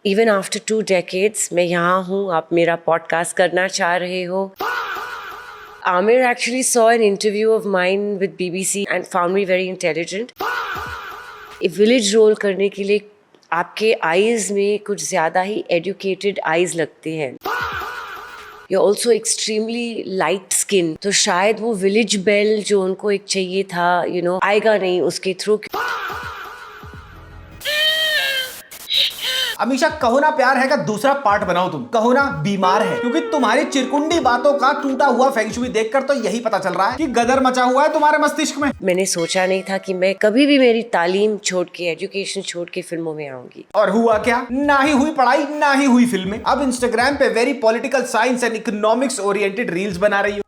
Even after 2 decades मैं यहाँ हूँ, आप मेरा पॉडकास्ट करना चाह रहे हो. Amir actually saw an interview of mine with BBC and found me very intelligent. एक विलेज रोल करने के लिए आपके आईज में कुछ ज़्यादा ही एजुकेटेड आईज लगते हैं. You're also extremely light skin. तो शायद वो विलेज बेल जो उनको एक चाहिए था, आएगा नहीं उसके थ्रू. अमीषा, कहो ना प्यार है का दूसरा पार्ट बनाओ तुम. कहो ना बीमार है, क्योंकि तुम्हारी चिरकुंडी बातों का टूटा हुआ फेंगशुई देखकर तो यही पता चल रहा है कि गदर मचा हुआ है तुम्हारे मस्तिष्क में. मैंने सोचा नहीं था कि मैं कभी भी मेरी तालीम छोड़ के, एजुकेशन छोड़ के फिल्मों में आऊंगी. और हुआ क्या? ना ही हुई पढ़ाई, ना ही हुई फिल्में. अब इंस्टाग्राम पे very political science and economics oriented reels बना रही हो.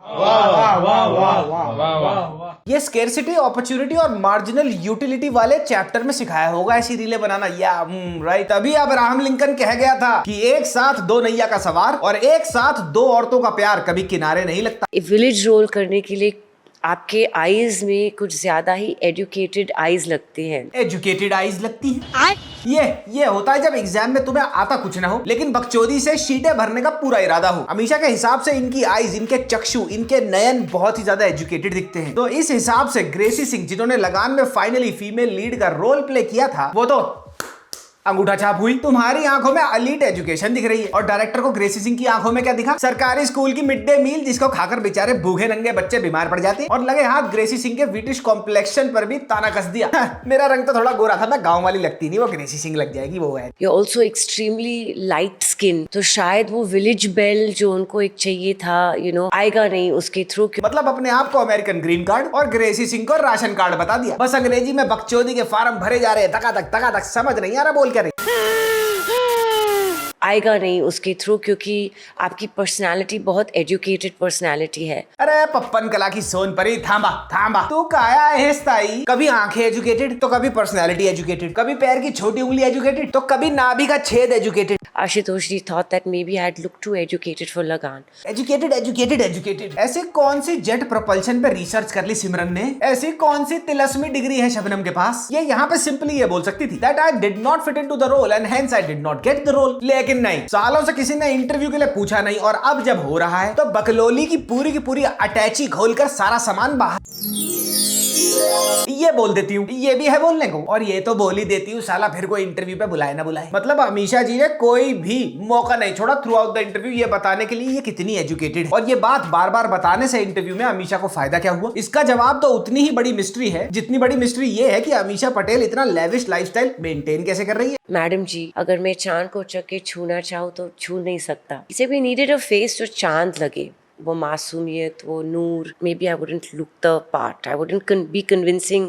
ये स्केर्सिटी, अपॉर्चुनिटी और मार्जिनल यूटिलिटी वाले चैप्टर में सिखाया होगा ऐसी रीलें बनाना. या राइट. तभी अब्राहम लिंकन कह गया था कि एक साथ दो नैया का सवार और एक साथ दो औरतों का प्यार कभी किनारे नहीं लगता. विलेज रोल करने के लिए आपके आईज में कुछ ज्यादा ही एजुकेटेड आईज लगते हैं. एजुकेटेड आईज लगती हैं? ये होता है जब एग्जाम में तुम्हें आता कुछ ना हो, लेकिन बकचोदी से शीटें भरने का पूरा इरादा हो. अमीषा के हिसाब से इनकी आईज, इनके चक्षु, इनके नयन बहुत ही ज्यादा एजुकेटेड दिखते हैं. तो इस हिसाब से ग्रेसी सिंह, जिन्होंने लगान में फाइनली फीमेल लीड का रोल प्ले किया था, वो तो अंगूठा छाप हुई. तुम्हारी आंखों में एलीट एजुकेशन दिख रही है और डायरेक्टर को ग्रेसी सिंह की आंखों में क्या दिखा? सरकारी स्कूल की मिड डे मील, जिसको खाकर बेचारे भूखे नंगे बच्चे बीमार पड़ जाते. और लगे हाथ ग्रेसी सिंह के ब्रिटिश कॉम्प्लेक्शन पर भी ताना कस दिया. मेरा रंग तो थोड़ा गोरा था, मैं गाँव वाली लगती नहीं, वो ग्रेसी सिंह लग जाएगी. वो है You're also extremely light skin. तो शायद वो विलेज बेल जो उनको एक चाहिए था, आएगा नहीं उसके थ्रू. मतलब अपने आप को अमेरिकन ग्रीन कार्ड और ग्रेसी सिंह को राशन कार्ड बता दिया. बस अंग्रेजी में बकचोदी के फार्म भरे जा रहे हैं, तका तक समझ नहीं आ रहा बोल कर. आएगा नहीं उसके थ्रू, क्योंकि आपकी पर्सनालिटी बहुत एजुकेटेड पर्सनालिटी है. अरे पप्पन कला की सोनपरी, थांबा. तू काया है स्थाई. कभी आंखें एजुकेटेड तो कभी पर्सनालिटी एजुकेटेड, कभी पैर की छोटी उंगली एजुकेटेड तो कभी नाभि का छेद educated. Ashutosh ji thought that maybe I had looked too educated for Lagan. Educated. ऐसी कौन सी जेट प्रोपल्शन पे रिसर्च कर ली सिमरन ने? ऐसी कौन सी तिलस्मी डिग्री है शबनम के पास? ये यहाँ पे सिंपली ये बोल सकती थी that I did not fit into the role and hence I did not get the role. लेकिन नहीं, सालों से किसी ने इंटरव्यू के लिए पूछा नहीं और अब जब हो रहा है तो बकलोली की पूरी अटैची खोलकर सारा सामान बाहर ये बोल देती हूँ. ये भी है बोलने को, और ये तो बोल ही देती हूँ साला फिर कोई इंटरव्यू पे बुलाए ना बुलाए. मतलब अमीषा जी ने कोई भी मौका नहीं छोड़ा थ्रू आउट द इंटरव्यू ये बताने के लिए ये कितनी एजुकेटेड है. और ये बात बार बार बताने से इंटरव्यू में अमीषा को फायदा क्या हुआ? इसका जवाब तो उतनी ही बड़ी मिस्ट्री है जितनी बड़ी मिस्ट्री ये है कि अमीषा पटेल इतना लेविश लाइफस्टाइल मेंटेन कैसे कर रही है. मैडम जी, अगर मैं चांद को चक्के छूना चाहूँ तो छू नहीं सकता. इसे भी नीडेड अ फेस जो चांद लगे, वो मासूमियत, वो नूर. Maybe I wouldn't look the part. I wouldn't be convincing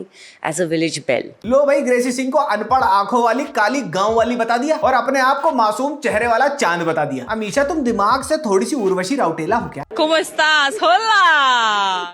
as a village belle. लो भाई, ग्रेसी सिंह को अनपढ़ आंखों वाली काली गांव वाली बता दिया और अपने आप को मासूम चेहरे वाला चांद बता दिया. अमीषा, तुम दिमाग से थोड़ी सी उर्वशी राउटेला हो क्या? ¿Cómo estás? Hola.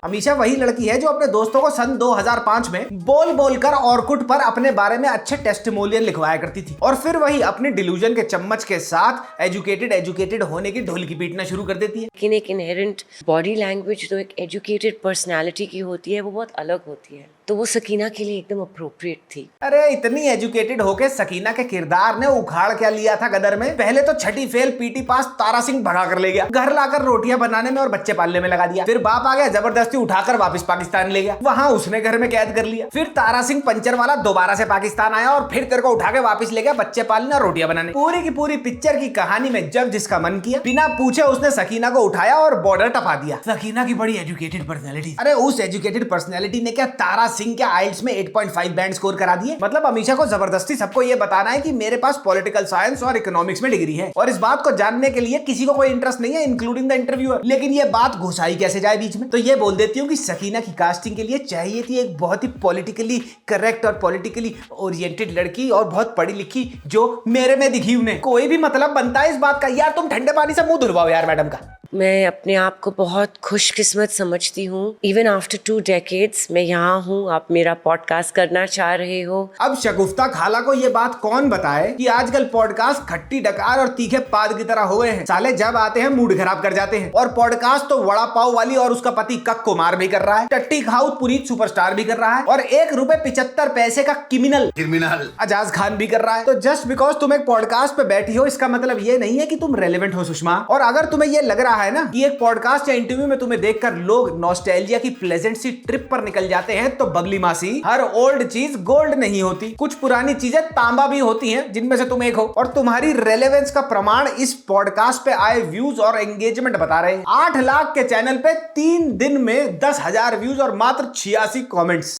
अमीषा वही लड़की है जो अपने दोस्तों को सन 2005 में बोल कर ऑर्कुट पर अपने बारे में अच्छे टेस्टिमोनियल लिखवाया करती थी और फिर वही अपने डिल्यूजन के चम्मच के साथ एजुकेटेड होने की ढोलकी पीटना शुरू कर देती है. लेकिन एक इनहेरेंट बॉडी लैंग्वेज जो एक एजुकेटेड पर्सनालिटी की होती है वो बहुत अलग होती है. तो वो सकीना के लिए एकदम अप्रोप्रिएट थी. अरे इतनी एजुकेटेड होके सकीना के किरदार ने उखाड़ क्या लिया था गदर में? पहले तो छठी फेल पीटी पास तारा सिंह भगा कर ले गया, घर लाकर रोटियां बनाने में और बच्चे पालने में लगा दिया. फिर बाप आ गया, जबरदस्ती उठाकर वापस पाकिस्तान ले गया, वहां उसने घर में कैद कर लिया. फिर तारा सिंह पंचर वाला दोबारा से पाकिस्तान आया और फिर तेरे को उठा के वापस ले गया बच्चे पालने और रोटियां बनाने. पूरी की पूरी पिक्चर की कहानी में जब जिसका मन किया बिना पूछे उसने सकीना को उठाया और बॉर्डर टपा दिया. सकीना की बड़ी एजुकेटेड पर्सनैलिटी. अरे उस एजुकेटेड पर्सनैलिटी ने क्या तारा सिंह के आइल्स में 8.5 बैंड स्कोर करा दिए? मतलब अमीषा को जबरदस्ती सबको ये बताना है कि मेरे पास पॉलिटिकल साइंस और इकोनॉमिक्स में डिग्री है और इस बात को जानने के लिए किसी को कोई इंटरेस्ट नहीं है इंक्लूडिंग द इंटरव्यूअर. लेकिन ये बात घुसाई कैसे जाए बीच में? तो ये बोल देती हूँ कि सकीना की कास्टिंग के लिए चाहिए थी एक बहुत ही पॉलिटिकली करेक्ट और पॉलिटिकली ओरिएंटेड लड़की और बहुत पढ़ी लिखी जो मेरे में दिखी. उन्हें कोई भी मतलब बनता है इस बात का. यार तुम ठंडे पानी से मुंह धुलवाओ यार मैडम का. मैं अपने आप को बहुत खुशकिस्मत समझती हूँ। इवन आफ्टर 2 decades मैं यहाँ हूँ, आप मेरा पॉडकास्ट करना चाह रहे हो। अब शगुफ्ता खाला को ये बात कौन बताए कि आजकल पॉडकास्ट खट्टी डकार और तीखे पाद की तरह हो गए हैं। साले जब आते हैं मूड खराब कर जाते हैं। और पॉडकास्ट तो वड़ा पाव वाली और उसका पति कक कुमार भी कर रहा है, टट्टी खाऊ पुनीत सुपरस्टार भी कर रहा है, और ₹1.75 का क्रिमिनल अजाज खान भी कर रहा है। तो जस्ट बिकॉज तुम एक पॉडकास्ट पे बैठी हो, इसका मतलब ये नहीं है कि तुम रेलेवेंट हो सुषमा। और अगर तुम्हें ये लग रहा है ना कि एक पॉडकास्ट या इंटरव्यू में तुम्हें देखकर लोग नॉस्टैल्जिया की प्लेजेंट सी ट्रिप पर निकल जाते हैं, तो बगली मासी, हर ओल्ड चीज गोल्ड नहीं होती। कुछ पुरानी चीजें तांबा भी होती हैं, जिनमें से तुम एक हो। और तुम्हारी रेलेवेंस का प्रमाण इस पॉडकास्ट पे आए व्यूज और एंगेजमेंट बता रहे हैं। 8 लाख के चैनल पे 3 दिन में 10,000 व्यूज और मात्र 86 कमेंट्स।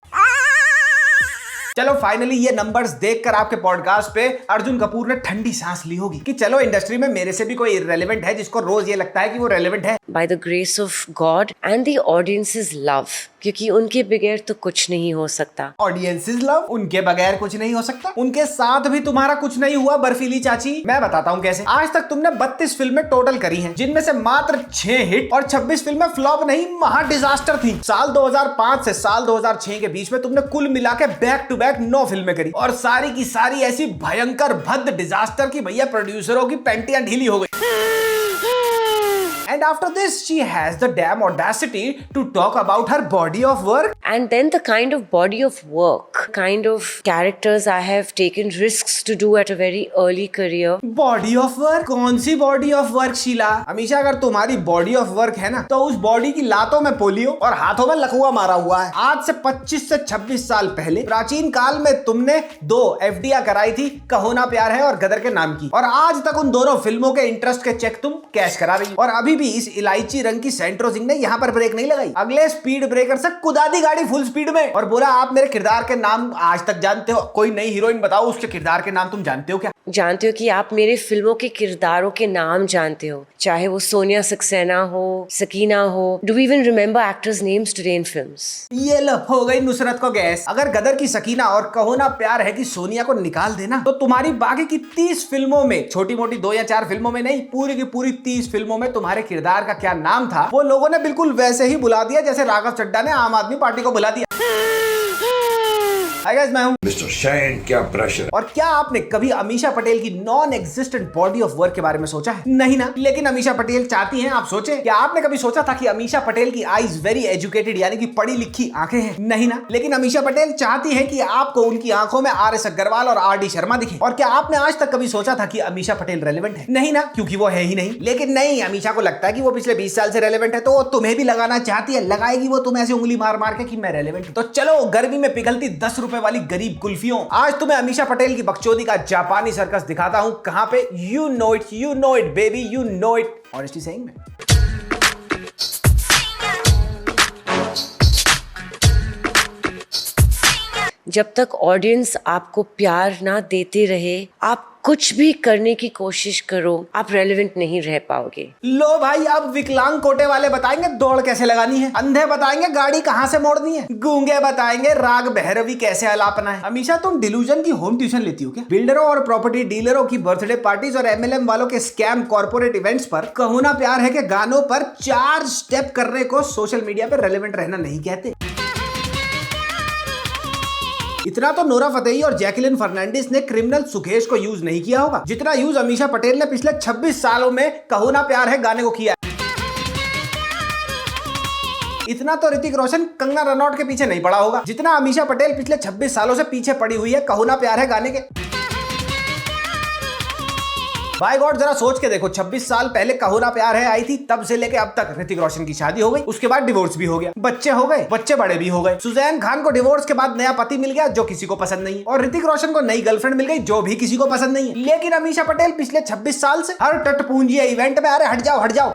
चलो फाइनली ये नंबर्स देखकर आपके पॉडकास्ट पे अर्जुन कपूर ने ठंडी सांस ली होगी कि चलो इंडस्ट्री में मेरे से भी कोई इररिलेवेंट है जिसको रोज ये लगता है कि वो रेलेवेंट है। By the grace of God and the audience's love, क्योंकि उनके बगैर तो कुछ नहीं हो सकता। ऑडियंसेस लव, उनके बगैर कुछ नहीं हो सकता। उनके साथ भी तुम्हारा कुछ नहीं हुआ बर्फीली चाची। मैं बताता हूँ कैसे। आज तक तुमने 32 फिल्में टोटल करी हैं, जिनमें से मात्र 6 हिट और 26 फिल्में फ्लॉप नहीं, महा डिजास्टर थी। साल 2005 से साल 2006 के बीच में तुमने कुल मिला के बैक टू बैक 9 फिल्में करी, और सारी की सारी ऐसी भयंकर भद्द डिजास्टर की भैया प्रोड्यूसरों की पैंटियां ढीली हो गई। And after this, she has the damn audacity to talk about her body of work. And then the kind of body of work, kind of characters I have taken risks to do at a very early career. Body of work? कौन सी body of work Sheila? Amisha, अगर तुम्हारी body of work है ना, तो उस body की लातों में polio और हाथों में लकवा मारा हुआ है। आज से 25 से 26 साल पहले प्राचीन काल में तुमने 2 FDR कराई थी, कहो ना प्यार है और गदर के नाम की, और आज तक उन दोनों फिल्मों के इंटरेस्ट के चेक तुम कैश करा रही हो। और अभी भी इस इलायची रंग की सेंट्रो सिंह ने यहाँ पर ब्रेक नहीं लगाई। अगले स्पीड ब्रेकर से कुदा दी गाड़ी फुल स्पीड में और बोला आप मेरे किरदार के नाम आज तक जानते हो? कोई नई हीरोइन बताओ, उसके किरदार के नाम तुम जानते हो क्या? जानते हो कि आप मेरे फिल्मों के किरदारों के नाम जानते हो, चाहे वो सोनिया सक्सेना हो, सकीना हो। Do you even remember actors names today in films? ये लो हो गई नुसरत को गैस। अगर गदर की सकीना और कहो ना प्यार है की सोनिया को निकाल देना, तो तुम्हारी बाकी की 30 फिल्मों में, छोटी मोटी 2 या 4 फिल्मों में नहीं, पूरी की पूरी 30 फिल्मों में तुम्हारे किरदार का क्या नाम था, वो लोगों ने बिल्कुल वैसे ही बुला दिया जैसे राघव चड्ढा ने आम आदमी पार्टी को बुला दिया। हाय गाइस, मैं हूं मिस्टर शैन। क्या प्रेशर। और क्या आपने कभी अमीशा पटेल की non existent body of work के बारे में सोचा है? नहीं ना। लेकिन अमीशा पटेल चाहती हैं आप सोचे। क्या आपने कभी सोचा था कि अमीशा पटेल की आईज वेरी एजुकेटेड यानी कि पढ़ी लिखी आंखें हैं? नहीं ना। लेकिन अमीशा पटेल चाहती है कि आपको उनकी आंखों में RS अग्रवाल और RD शर्मा दिखे। और क्या आपने आज तक कभी सोचा था कि अमीशा पटेल रेलेवेंट है? नहीं ना, क्योंकि वो है ही नहीं। लेकिन नहीं, अमीशा को लगता है कि वो पिछले 20 साल से रेलेवेंट है, तो वो तुम्हें भी लगाना चाहती है। लगाएगी वो तुम ऐसे उंगली मार मार के कि मैं रेलेवेंट हूं। तो चलो, गर्मी में पिघलती 10 रुपए वाली गरीब कुल्फियों, आज तुम्हें अमीशा पटेल की बकचोदी का जापानी सर्कस दिखाता हूं। कहां पे? You know it baby, you know it. Honestly saying, मैं जब तक ऑडियंस आपको प्यार ना देते रहे, आप कुछ भी करने की कोशिश करो, आप रेलेवेंट नहीं रह पाओगे। लो भाई, अब विकलांग कोटे वाले बताएंगे दौड़ कैसे लगानी है, अंधे बताएंगे गाड़ी कहां से मोड़नी है, गूंगे बताएंगे राग भैरवी कैसे अलापना है। अमीशा, तुम डिल्यूजन की होम ट्यूशन लेती हो क्या? बिल्डरों और प्रॉपर्टी डीलरों की बर्थडे पार्टीज और MLM वालों के स्कैम कॉर्पोरेट इवेंट्स पर कहो ना प्यार है के गानों पर 4 स्टेप करने को सोशल मीडिया पर रेलेवेंट रहना नहीं कहते। इतना तो नोरा फतेही और जैकलिन फर्नांडिस ने क्रिमिनल सुकेश को यूज नहीं किया होगा, जितना यूज अमीशा पटेल ने पिछले 26 सालों में कहो ना प्यार है गाने को किया। इतना तो ऋतिक रोशन कंगना रनौट के पीछे नहीं पड़ा होगा, जितना अमीशा पटेल पिछले 26 सालों से पीछे पड़ी हुई है कहो ना प्यार है गाने के। बाय गॉड, जरा सोच के देखो, 26 साल पहले कहो ना प्यार है आई थी, तब से लेके अब तक ऋतिक रोशन की शादी हो गई, उसके बाद डिवोर्स भी हो गया, बच्चे हो गए, बच्चे बड़े भी हो गए। सुजैन खान को डिवोर्स के बाद नया पति मिल गया जो किसी को पसंद नहीं है, और ऋतिक रोशन को नई गर्लफ्रेंड मिल गई जो भी किसी को पसंद नहीं है। लेकिन अमीशा पटेल पिछले 26 साल से हर टटपूंजी इवेंट में, अरे हट जाओ हट जाओ,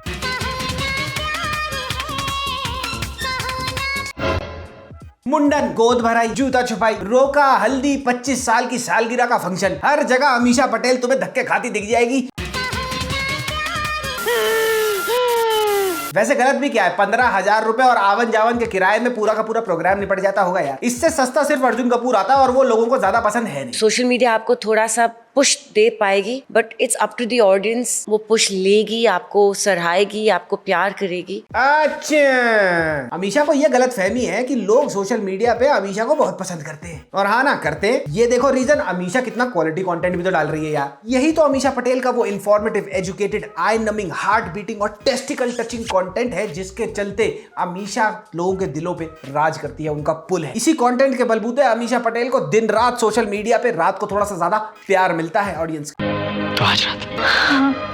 मुंडन, गोद भराई, जूता छुपाई, रोका, हल्दी, 25 साल की सालगिरह का फंक्शन, हर जगह अमीशा पटेल तुम्हें धक्के खाती दिख जाएगी। वैसे गलत भी क्या है, 15,000 रुपए और आवन जावन के किराए में पूरा का पूरा प्रोग्राम निपट जाता होगा यार। इससे सस्ता सिर्फ अर्जुन कपूर आता है और वो लोगों को ज्यादा पसंद है नहीं। सोशल मीडिया आपको थोड़ा सा पुश दे पाएगी, but it's up to the audience, वो पुश लेगी, आपको सराहेगी, आपको प्यार करेगी। अच्छा, अमीषा को ये गलत फहमी है कि लोग सोशल मीडिया पे अमीषा को बहुत पसंद करते हैं, और हाँ ना करते। ये देखो रीजन, अमीषा कितना क्वालिटी कंटेंट भी तो डाल रही है यार। यही तो अमीषा पटेल का वो इंफॉर्मेटिव, एजुकेटेड, आई नमिंग, हार्ट बीटिंग और टेस्टिकल टचिंग कंटेंट है, जिसके चलते अमीषा लोगों के दिलों पे राज करती है, उनका पुल है। इसी कंटेंट के बलबूते अमीषा पटेल को दिन रात सोशल मीडिया पे रात को थोड़ा सा ज्यादा प्यार मिलता है ऑडियंस का। तो आज रात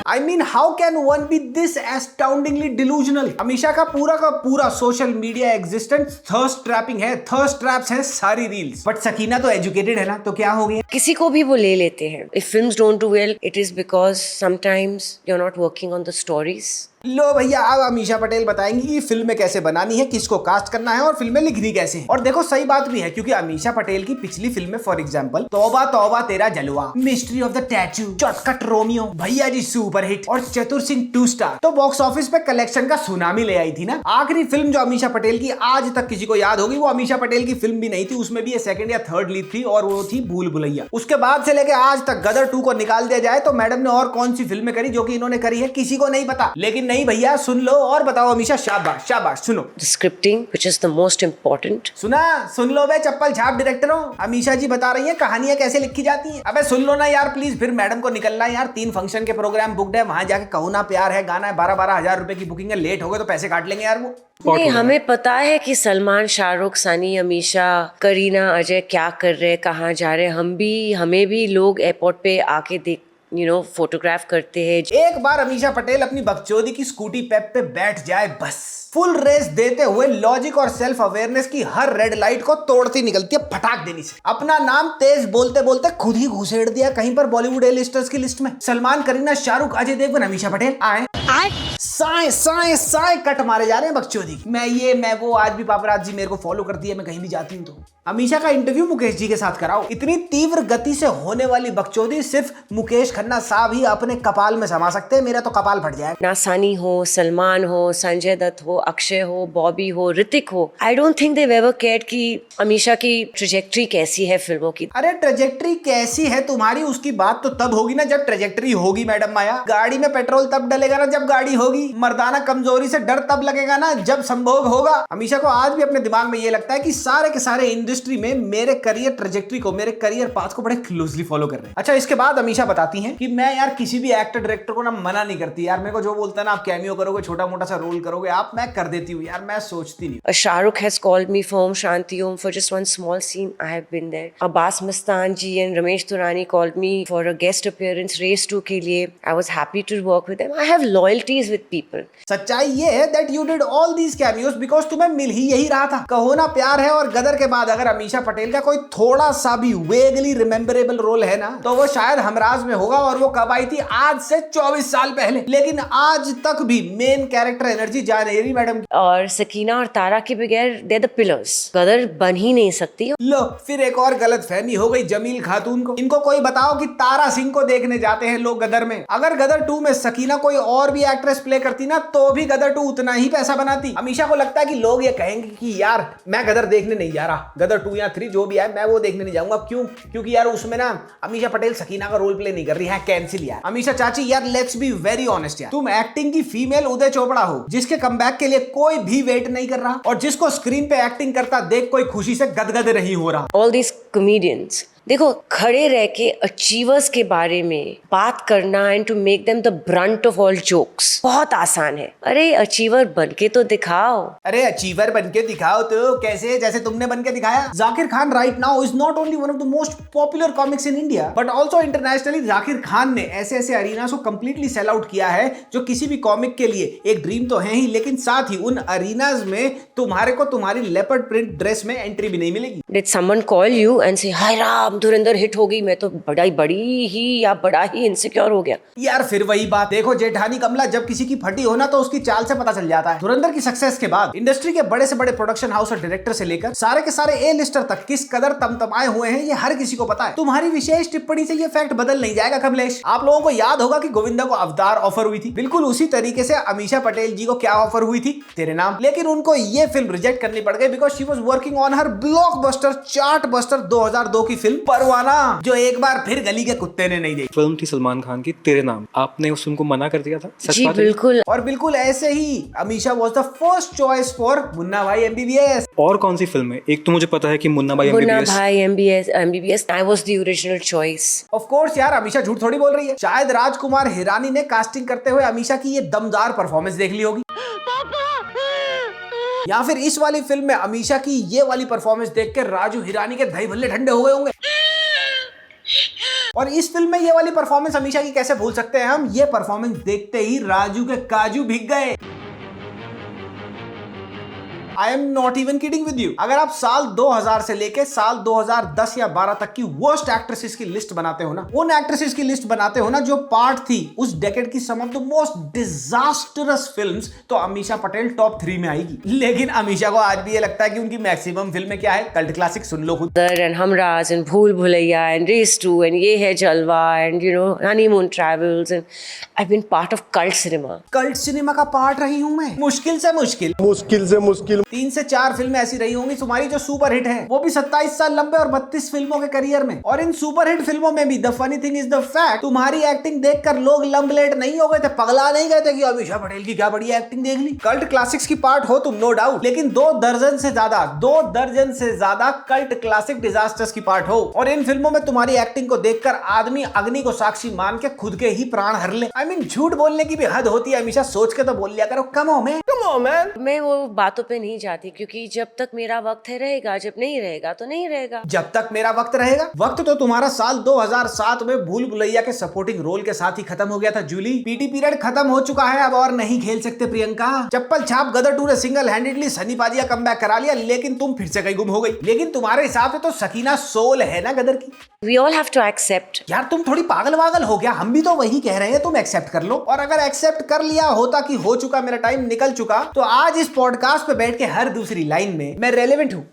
I mean, how can one be this astoundingly delusional? Ameesha का पूरा social media existence thirst trapping है, थर्स्ट ट्रैप्स है सारी रील्स। बट सकीना तो एजुकेटेड है ना, तो क्या हो गया? किसी को भी वो ले लेते हैं। If films don't do well, it is because sometimes you're not working on the stories. लो भैया, अब अमीषा पटेल बताएंगी कि फिल्में कैसे बनानी है, किसको कास्ट करना है और फिल्में लिखनी कैसे है। और देखो सही बात भी है, क्योंकि अमीषा पटेल की पिछली फिल्में, फॉर एग्जांपल तौबा Tauba Tera Jalwa, mystery of the tattoo, Chatkat Romeo, Bhaiya ji super hit और चतुर सिंह 2 स्टार, तो बॉक्स ऑफिस पे कलेक्शन का सुनामी ले आई थी ना। आखिरी फिल्म जो अमीषा पटेल की आज तक किसी को याद होगी, वो अमीषा पटेल की फिल्म भी नहीं थी, उसमें भी ये सेकंड या थर्ड लीड थी, और वो थी भूल भुलैया। उसके बाद से लेके आज तक गदर 2 को निकाल दिया जाए तो मैडम ने और कौन सी फिल्में करी जो कि इन्होंने करी है, किसी को नहीं पता। लेकिन नहीं भैया, सुन लो और बताओ अमीषा, शाबाश शाबाश। सुनो, The scripting, which is the most important. सुन लो बे चप्पल छाप डायरेक्टरों, अमीषा जी बता रही है कहानियां कैसे लिखी जाती हैं। अबे सुन लो ना यार प्लीज, फिर मैडम को निकलना है यार, 3 फंक्शन के प्रोग्राम बुकड है, वहां जाके कहो ना प्यार है, गाना है, 12-12 हजार रुपए की बुकिंग है, लेट हो गए तो पैसे काट लेंगे यार वो। नहीं, हमें पता है कि सलमान, शाहरुख, सनी, अमीषा, करीना, अजय क्या कर रहे हैं, कहाँ जा रहे हैं। हमें भी लोग एयरपोर्ट पे आके देख फोटोग्राफ करते हैं। एक बार अमीषा पटेल अपनी बकचोदी की स्कूटी पेप पे बैठ जाए, बस फुल रेस देते हुए लॉजिक और सेल्फ अवेयरनेस की हर रेड लाइट को तोड़ती निकलती है फटाक देनी से। अपना नाम तेज बोलते बोलते खुद ही घुसेड़ दिया कहीं पर बॉलीवुड ए लिस्टर्स की लिस्ट में। सलमान, करीना, शाहरुख, अजय देवगन, अमीषा पटेल आए साए साए साए कट मारे जा रहे हैं बकचोदी। मैं वो, आज भी पापराजी मेरे को फॉलो करती है, मैं कहीं भी जाती हूँ तो। अमीषा का इंटरव्यू मुकेश जी के साथ कराओ। इतनी तीव्र गति से होने वाली बकचोदी सिर्फ मुकेश खन्ना साहब ही अपने कपाल में समा सकते हैं, मेरा तो कपाल फट जाए। ना सनी हो, सलमान हो, संजय दत्त हो, अक्षय हो, बॉबी हो, ऋतिक हो, I don't think they ever cared कि अमीषा की ट्रेजेक्टरी कैसी है फिल्मों की। अरे ट्रेजेक्टरी कैसी है तुम्हारी, उसकी बात तो तब होगी ना जब ट्रेजेक्टरी होगी मैडम माया। गाड़ी में पेट्रोल तब डलेगा ना जब गाड़ी होगी, मर्दाना कमजोरी से डर तब लगेगा ना जब संभोग होगा। अमीषा को आज भी अपने दिमाग में ये लगता है कि सारे के सारे इंडस्ट्री में मेरे करियर ट्रेजेक्टरी को, मेरे करियर पाथ को बड़े क्लोजली फॉलो कर रहे हैं। अच्छा, इसके बाद अमीषा बताती हैं कि मैं यार किसी भी एक्टर डायरेक्टर को ना मना नहीं करती यार, मेरे को जो बोलता है ना आप कैमियो करोगे, छोटा मोटा सा रोल करोगे आप, मैं कर देती हूँ यार, मैं सोचती नहीं। Shahrukh has called me for Om Shanti Om for just one small scene. I have been there. Abbas Mastan ji and Ramesh Turani called me for a guest appearance Race 2 के लिए. I was happy to work with them. I have loyalties with people. सच्चाई ये है that you did all these cameos because तुम्हें मिल ही यही रहा था। कहो ना प्यार है और गदर के बाद अगर अमीषा पटेल का कोई थोड़ा सा भी वेगली रिमेम्बरेबल रोल है ना, तो वो शायद हमराज में होगा, और वो कब आई थी, आज से 24 साल पहले। लेकिन आज तक भी मेन कैरेक्टर एनर्जी जा रही मैडम। और सकीना और तारा के बगैर दे द पिलर्स, गदर बन ही नहीं सकती। लो फिर एक और गलत फहमी हो गई जमील खातून को। इनको कोई बताओ कि तारा सिंह को देखने जाते हैं लोग गदर में, अगर गदर 2 में सकीना कोई और भी एक्ट्रेस प्ले करती ना तो भी गदर 2 उतना ही पैसा बनाती। अमीषा को लगता है कि लोग ये कहेंगे कि यार मैं गदर देखने नहीं जा रहा, गदर 2 या 3 जो भी है मैं वो देखने नहीं जाऊंगा। क्यों? क्योंकि यार उसमें ना अमीषा पटेल सकीना का रोल प्ले नहीं कर रही है, कैंसिल यार। अमीषा चाची यार लेट्स बी वेरी ऑनेस्ट यार, तुम एक्टिंग की फीमेल उदय चोपड़ा हो, जिसके कमबैक के लिए कोई भी वेट नहीं कर रहा और जिसको स्क्रीन पे एक्टिंग करता देख कोई खुशी से गदगद नहीं हो रहा। All these comedians, देखो खड़े रह के अचीवर्स के बारे में बात करना and to make them the brunt of all jokes बहुत आसान है। अरे अचीवर बनके तो दिखाओ। अरे अचीवर बनके दिखाओ तो कैसे? जैसे तुमने बनके दिखाया। Zakir Khan right now is not only one of the most popular comics in India but also internationally. Zakir Khan ने ऐसे ऐसे अरीनास को कंप्लीटली सेल आउट किया है जो किसी भी कॉमिक के लिए एक ड्रीम तो है ही, लेकिन साथ ही उन अरीनास में तुम्हारे को तुम्हारी लेपर्ड प्रिंट ड्रेस में एंट्री भी नहीं मिलेगी। Did someone call you and say hi Ram Dhurandhar hit हो गई, मैं तो बड़ी ही इनसिक्योर हो गया। यार फिर वही बात, देखो जेठानी कमला जब किसी की फटी हो ना तो उसकी चाल से पता चल जाता है। धुरंधर की सक्सेस के बाद इंडस्ट्री के बड़े से बड़े प्रोडक्शन हाउस और डायरेक्टर से लेकर सारे के सारे ए लिस्टर तक किस कदर तमतमाए हुए हैं ये हर किसी को पता है। तुम्हारी विशेष टिप्पणी से ये फैक्ट बदल नहीं जाएगा कमलेश। आप लोगों को याद होगा कि गोविंदा को अवतार ऑफर हुई थी, बिल्कुल उसी तरीके से अमीषा पटेल जी को क्या ऑफर हुई थी, तेरे नाम। लेकिन उनको ये फिल्म रिजेक्ट करनी पड़ गई because she was working on her blockbuster chart buster 2002 की फिल्म परवाना, जो एक बार फिर गली के कुत्ते ने नहीं देखी। फिल्म थी सलमान खान की तेरे नाम, आपने उस फिल्म को मना कर दिया था, सच जी बात है? बिल्कुल। और बिल्कुल ऐसे ही Ameesha was the first choice for Munna Bhai MBBS। और कौन सी फिल्म है? एक तो मुझे पता है कि मुन्ना भाई मुन्ना MBBS। भाई MBBS I was the original choice। Of course यार, अमीशा झूठ थोड़ी बोल रही है। शायद राजकुमार हिरानी ने कास्टिंग करते हुए अमीशा की ये दमदार परफॉर्मेंस देख ली होगी, या फिर इस वाली फिल्म में अमीशा की ये वाली परफॉर्मेंस देख के राजू हिरानी के दही भल्ले ठंडे हो गए होंगे। और इस फिल्म में ये वाली परफॉर्मेंस अमीशा की कैसे भूल सकते हैं हम? ये परफॉर्मेंस देखते ही राजू के काजू भीग गए। I am not even kidding with you। अगर आप साल 2000 से लेके साल 2010 या 12 तक की वर्स्ट एक्ट्रेसेस की लिस्ट बनाते हो ना, उन एक्ट्रेसेस की लिस्ट बनाते हो ना जो पार्ट थी उस डेकेड की some of the most disastrous films, तो अमीशा पटेल टॉप 3 में आएगी। लेकिन अमीशा को आज भी ये लगता है कि उनकी मैक्सिमम फिल्में क्या है, कल्ट क्लासिक। सुन लो खुद। एंड हमराज एंड भूल Bhulaiyaa and race 2 and Yeh Hai Jalwa and honeymoon travels and I been part of cult cinema. Cult cinema का पार्ट रही हूं मैं, मुश्किल से मुश्किल 3 से 4 फिल्में ऐसी रही होंगी तुम्हारी जो सुपर हिट है, वो भी 27 साल लंबे और 32 फिल्मों के करियर में। और इन सुपर हिट फिल्मों में भी the funny thing is the fact, तुम्हारी एक्टिंग देखकर लोग लंबलेट नहीं हो गए थे, पगला नहीं गए थे कि अमीशा पटेल की क्या बढ़िया एक्टिंग देख ली। कल्ट क्लासिक्स की पार्ट हो तुम, नो डाउट, लेकिन 2 दर्जन से ज्यादा कल्ट क्लासिक डिजास्टर्स की पार्ट हो। और इन फिल्मों में तुम्हारी एक्टिंग को देखकर आदमी अग्नि को साक्षी मान के खुद के ही प्राण हर ले। आई मीन झूठ बोलने की भी हद होती है, हमेशा सोच के तो बोल लिया करो। Come on man. मैं वो बातों पे नहीं जाती, क्योंकि जब तक मेरा वक्त है रहेगा, जब नहीं रहेगा तो नहीं रहेगा। जब तक मेरा वक्त रहेगा। वक्त तो तुम्हारा साल 2007 में भूल भुलैया के सपोर्टिंग रोल के साथ ही खत्म हो गया था जूली। पीटी पीरियड खत्म हो चुका है, अब और नहीं खेल सकते प्रियंका। चप्पल छाप गदर 2 ने सिंगल हैंडेडली सनी पाजिया कमबैक करा लिया, लेकिन तुम फिर से कहीं गुम हो गई। लेकिन तुम्हारे हिसाब से तो सकीना सोल है ना गदर की। We all have to accept। यार तुम थोड़ी पागल वागल हो गया, हम भी तो वही कह रहे हैं, तुम एक्सेप्ट कर लो। और अगर एक्सेप्ट कर लिया होता कि हो चुका, मेरा टाइम निकल चुका, तो आज इस पॉडकास्ट पे बैठ के हर दूसरी लाइन में मैं रेलेवेंट हूँ,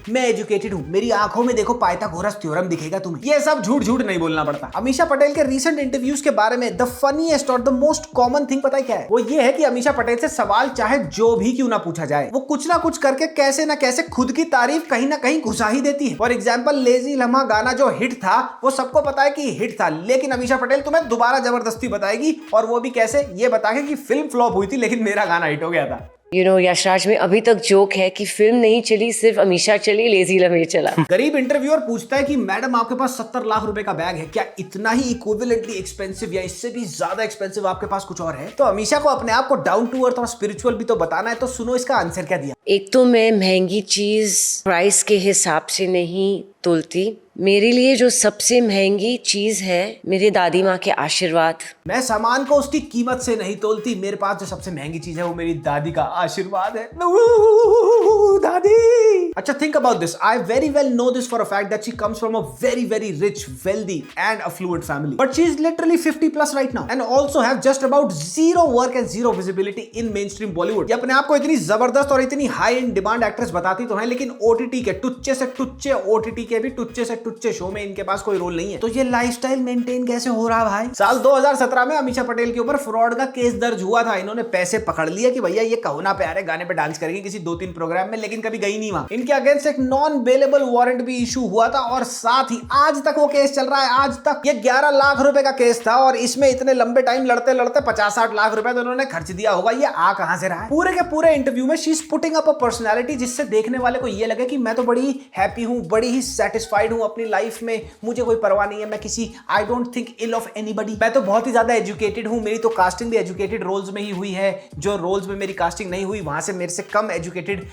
मैं एजुकेटेड हूँ, मेरी आंखों में देखो पाइथागोरस थ्योरम दिखेगा तुम्हें। ये सब झूठ नहीं बोलना पड़ता। अमीशा पटेल के रीसेंट इंटरव्यूज के बारे में द फनीएस्ट और द मोस्ट कॉमन थिंग पता है क्या है? वो ये है कि अमीशा पटेल से सवाल चाहे जो भी क्यों ना पूछा जाए, वो कुछ ना कुछ करके कैसे ना कैसे खुद की तारीफ कहीं ना कहीं घुसा ही देती है। फॉर एग्जाम्पल, लेजी लम्हा गाना जो हिट था, वो सबको पता है कि हिट था, लेकिन अमीशा पटेल तुम्हें दोबारा जबरदस्ती बताएगी, और वो भी कैसे, ये बता के कि फिल्म फ्लॉप हुई थी लेकिन मेरा गाना हिट हो गया था। यशराज में अभी तक जोक है कि फिल्म नहीं चली, सिर्फ अमीशा चली, लेजी लम्हे चला। गरीब इंटरव्यूअर पूछता है कि मैडम आपके पास 70 लाख रुपए का बैग है, क्या इतना ही इक्विवेलेंटली एक्सपेंसिव या इससे भी ज्यादा एक्सपेंसिव आपके पास कुछ और है? तो अमीशा को अपने आप को डाउन टू अर्थ और स्पिरिचुअल भी तो बताना है, तो सुनो इसका आंसर क्या दिया। एक तो मैं महंगी चीज प्राइस के हिसाब से नहीं तोलती। मेरे लिए जो सबसे महंगी चीज है मेरी दादी माँ के आशीर्वाद। मैं सामान को उसकी कीमत से नहीं तोलती, मेरे पास जो सबसे महंगी चीज है वो मेरी दादी का आशीर्वाद है। दादी। अच्छा, think about this. I very well know this for a fact that she comes from a very very rich, wealthy and affluent family, but she is literally 50+ right now and also have just about 0 work and 0 visibility in mainstream Bollywood. ये अपने आप को इतनी जबरदस्त और इतनी high in demand actress बताती तो है, लेकिन ओटीटी के टुच्चे से टुच्चे, ओटीटी के भी टुच्चे से टुच्चे शो में इनके पास कोई रोल नहीं है। तो ये लाइफस्टाइल मेंटेन कैसे हो रहा भाई? साल 2017 में अमीशा पटेल के ऊपर फ्रॉड का केस दर्ज हुआ था। इन्होंने पैसे पकड़ लिए कि भैया ये कहो ना प्यारे गाने पे डांस करेंगे किसी 2-3 प्रोग्राम में, लेकिन कभी गई नहीं वहां। इनके अगेंस्ट एक नॉन बेलेबल वारंट भी इशू हुआ था, और साथ ही आज तक वो केस चल रहा है। आज तक ये 11 लाख रुपए का केस था, और इसमें इतने लंबे टाइम लड़ते लड़ते 50-60 लाख रुपए तो उन्होंने खर्च दिया होगा। ये आ कहां से रहा है? पूरे के पूरे इंटरव्यू में she is putting up a personality जिससे देखने वाले को ये लगे कि मैं तो बड़ी हैप्पी हूं, बड़ी ही सेटिस्फाइड हूं अपनी लाइफ में, मुझे कोई परवाह नहीं है, मैं किसी I don't think ill of anybody, मैं तो बहुत ही ज्यादा एजुकेटेड हूं, मेरी तो कास्टिंग भी एजुकेटेड रोल्स में ही हुई है, जो रोल्स में मेरी कास्टिंग नहीं हुई वहां से मेरे से कम एजुकेटेड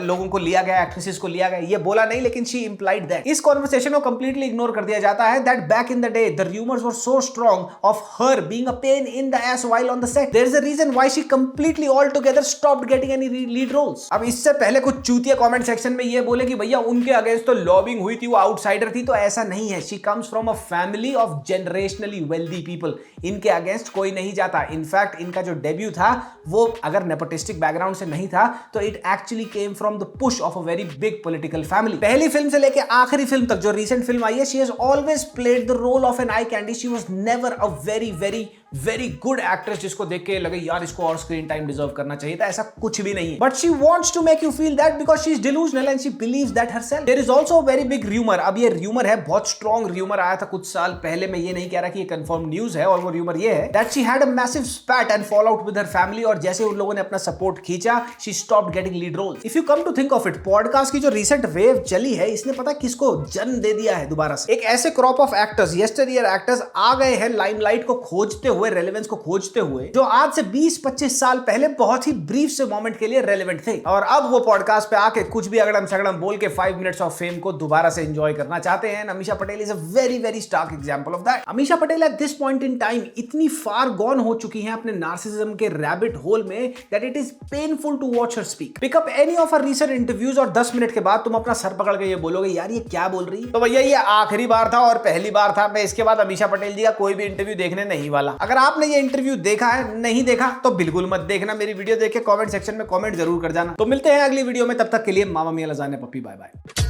लोगों को लिया गया, एक्ट्रेसेस को लिया गया। ये बोला नहीं, लेकिन शी इंप्लाइड दैट। इस कॉन्वर्सेशन को कंप्लीटली इग्नोर कर दिया जाता है that back in the day the rumours were so strong of her being a pain in the ass while on the set. There is a reason why she completely altogether stopped getting any lead roles. अब इससे पहले कुछ चूतिया comment section में ये बोले कि भैया उनके अगेंस्ट तो लॉबिंग हुई थी, वो आउटसाइडर थी, तो ऐसा नहीं है। She comes from a family of generationally wealthy people. इनके अगेंस्ट कोई नहीं जाता। इनफैक्ट इनका जो डेब्यू था वो अगर नेपोटिस्टिक बैकग्राउंड से नहीं था तो it actually came from the push of a very big political family. पहली फिल्म से लेके आखिरी फिल्म तक जो रीसेंट फिल्म आई है, she has always played the role of an eye candy. She was never a very very very good actress जिसको देख के लगे यार इसको और स्क्रीन टाइम डिजर्व करना चाहिए था, ऐसा कुछ भी नहीं है। But she wants to make you feel that because she is delusional and she believes that herself. There is also a very big rumour, अब ये रूमर है, बहुत स्ट्रॉन्ग रूमर आया था कुछ साल पहले, मैं ये नहीं कह रहा कि ये कंफर्म न्यूज है, और वो रूमर ये है that she had a massive spat and fall out with her family, और जैसे उन लोगों ने अपना सपोर्ट खींचा she stopped getting lead roles. If you come to think of it, podcast की जो रिसेंट वेव चली है इसने पता किसको जन्म दे दिया है दोबारा से, एक ऐसे क्रॉप ऑफ एक्टर्स, यस्टरईयर एक्टर्स आ गए हैं लाइमलाइट को खोजते हुए, रेलेवेंस को खोजते हुए, जो आज से 20-25 साल पहले बहुत ही ब्रीफ से मोमेंट के लिए रेलेवेंट थे, और अब वो पॉडकास्ट पे आके कुछ भी अगड़म सगड़म बोल के 5 मिनट्स ऑफ फेम को दोबारा से एंजॉय करना चाहते हैं। Amisha Patel is a very very stark example of that. Amisha Patel at this point in time इतनी फार गॉन हो चुकी हैं अपने नार्सिसिज्म के रैबिट होल में that it is painful to watch her speak. Pick up any of her recent interviews और 10 minute के बाद तुम अपना सर पकड़ के ये बोलोगे यार ये क्या बोल रही है। तो भैया ये आखिरी बार था और पहली बार था, मैं इसके बाद अमीषा पटेल जी का कोई भी इंटरव्यू देखने नहीं वाला। अगर आपने ये इंटरव्यू देखा है, नहीं देखा तो बिल्कुल मत देखना, मेरी वीडियो देख के कमेंट सेक्शन में कमेंट जरूर कर जाना। तो मिलते हैं अगली वीडियो में, तब तक के लिए मामा मियां लजाने पप्पी, बाय बाय।